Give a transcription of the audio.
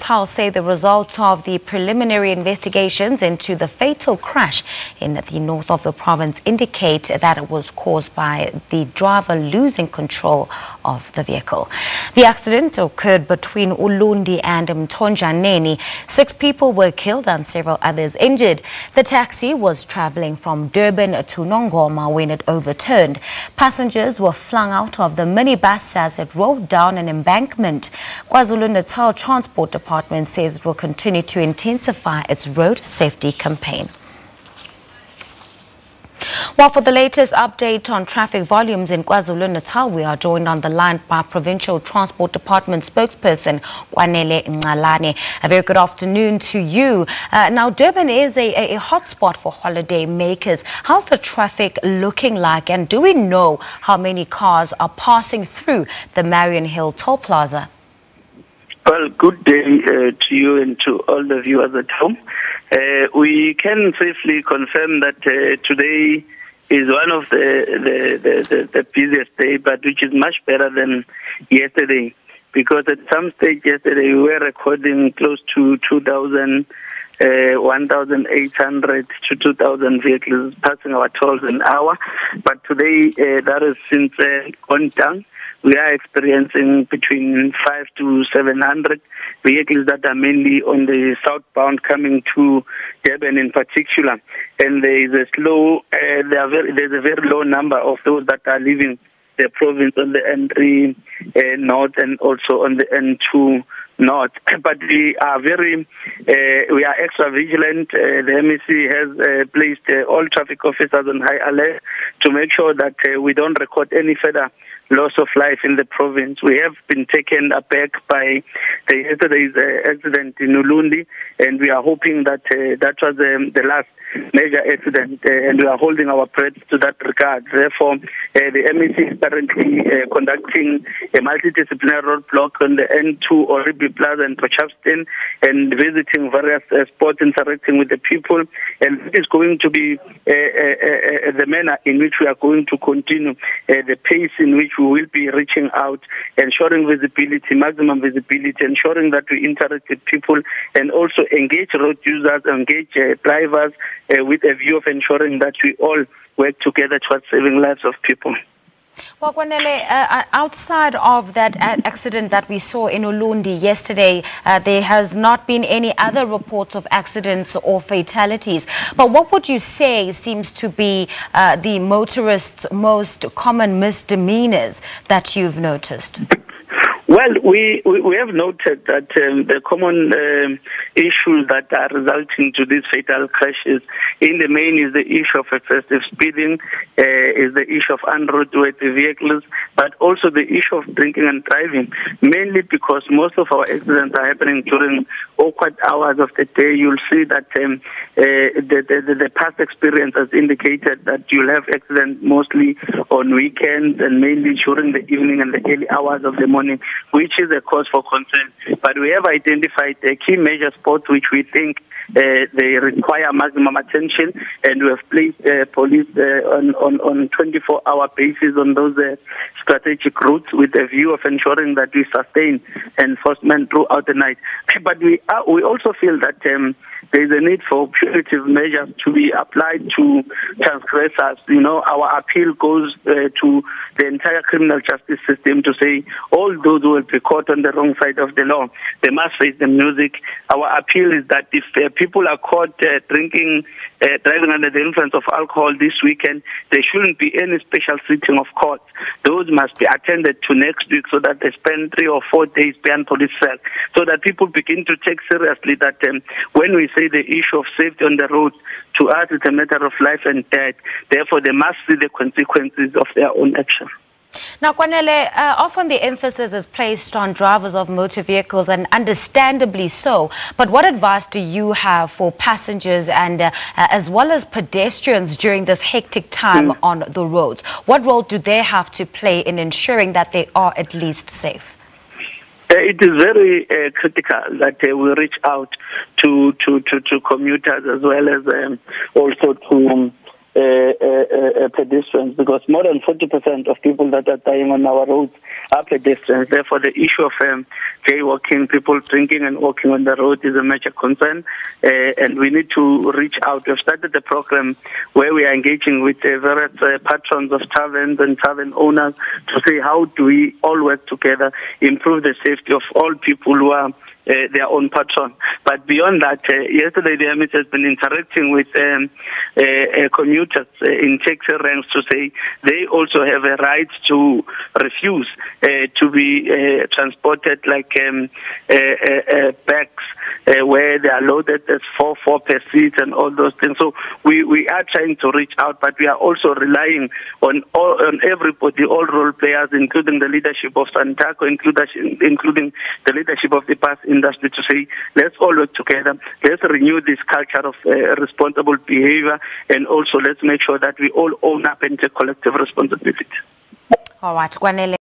Natal say the result of the preliminary investigations into the fatal crash in the north of the province indicate that it was caused by the driver losing control of the vehicle. The accident occurred between Ulundi and Mthonjaneni. 6 people were killed and several others injured. The taxi was traveling from Durban to Nongoma when it overturned. Passengers were flung out of the minibus as it rolled down an embankment. KwaZulu Natal Transport Department says it will continue to intensify its road safety campaign. Well, for the latest update on traffic volumes in KwaZulu Natal, we are joined on the line by Provincial Transport Department spokesperson Ngalane. A very good afternoon to you. Now, Durban is a hotspot for holiday makers. How's the traffic looking like, and do we know how many cars are passing through the Marion Hill Toll Plaza? Well, good day to you and to all the viewers at home. We can safely confirm that today is one of the busiest day, but which is much better than yesterday, because at some stage yesterday we were recording close to 1,800 to 2,000 vehicles passing our tolls an hour, but today that has since gone down. We are experiencing between 500 to 700 vehicles that are mainly on the southbound coming to Durban in particular. And there is a there's a very low number of those that are leaving the province on the N3 north and also on the N2 north. But we are we are extra vigilant. The MEC has placed all traffic officers on high alert to make sure that we don't record any further loss of life in the province. We have been taken aback by yesterday's accident in Ulundi, and we are hoping that that was the last major accident, and we are holding our breath to that regard. Therefore, the MEC is currently conducting a multidisciplinary roadblock on the N2 Oribi Plaza and Pachapston, and visiting various spots, interacting with the people, and it is going to be the manner in which we are going to continue the pace in which we will be reaching out, ensuring visibility, maximum visibility, ensuring that we interact with people and also engage road users, engage drivers with a view of ensuring that we all work together towards saving lives of people. Well, Kwanele, outside of that accident that we saw in Ulundi yesterday, there has not been any other reports of accidents or fatalities. But what would you say seems to be the motorists' most common misdemeanors that you've noticed? Well, we have noted that the common issues that are resulting to these fatal crashes in the main is the issue of excessive speeding, is the issue of unroadworthy vehicles, but also the issue of drinking and driving, mainly because most of our accidents are happening during awkward hours of the day. You'll see that the past experience has indicated that you'll have accidents mostly on weekends and mainly during the evening and the early hours of the morning, which is a cause for concern. But we have identified the key major spots which we think they require maximum attention, and we have placed police on 24-hour basis on those strategic routes with a view of ensuring that we sustain enforcement throughout the night. But we also feel that there is a need for punitive measures to be applied to transgressors. You know, our appeal goes to the entire criminal justice system to say all those who will be caught on the wrong side of the law, they must face the music. Our appeal is that if people are caught driving under the influence of alcohol this weekend, there shouldn't be any special sitting of court. Those must be attended to next week so that they spend 3 or 4 days behind police cell, so that people begin to take seriously that when we say the issue of safety on the road, to us it's a matter of life and death. Therefore, they must see the consequences of their own action. Now, Kwanele, often the emphasis is placed on drivers of motor vehicles, and understandably so. But what advice do you have for passengers and as well as pedestrians during this hectic time on the roads? What role do they have to play in ensuring that they are at least safe? It is very critical that we reach out to commuters as well as also to pedestrians, because more than 40% of people that are dying on our roads are pedestrians. Therefore, the issue of jaywalking, people drinking and walking on the road is a major concern, and we need to reach out. We've started the program where we are engaging with various patrons of taverns and tavern owners to say how do we all work together, improve the safety of all people who are their own patron. But beyond that, yesterday the MH has been interacting with commuters in taxi ranks to say they also have a right to refuse to be transported like bags where they are loaded as 4 per seat and all those things. So we are trying to reach out, but we are also relying on everybody, all role players, including the leadership of Santaco, including the leadership of the bus industry, to say let's all work together, let's renew this culture of responsible behavior, and also let's make sure that we all own up and take collective responsibility. All right, Kwanele.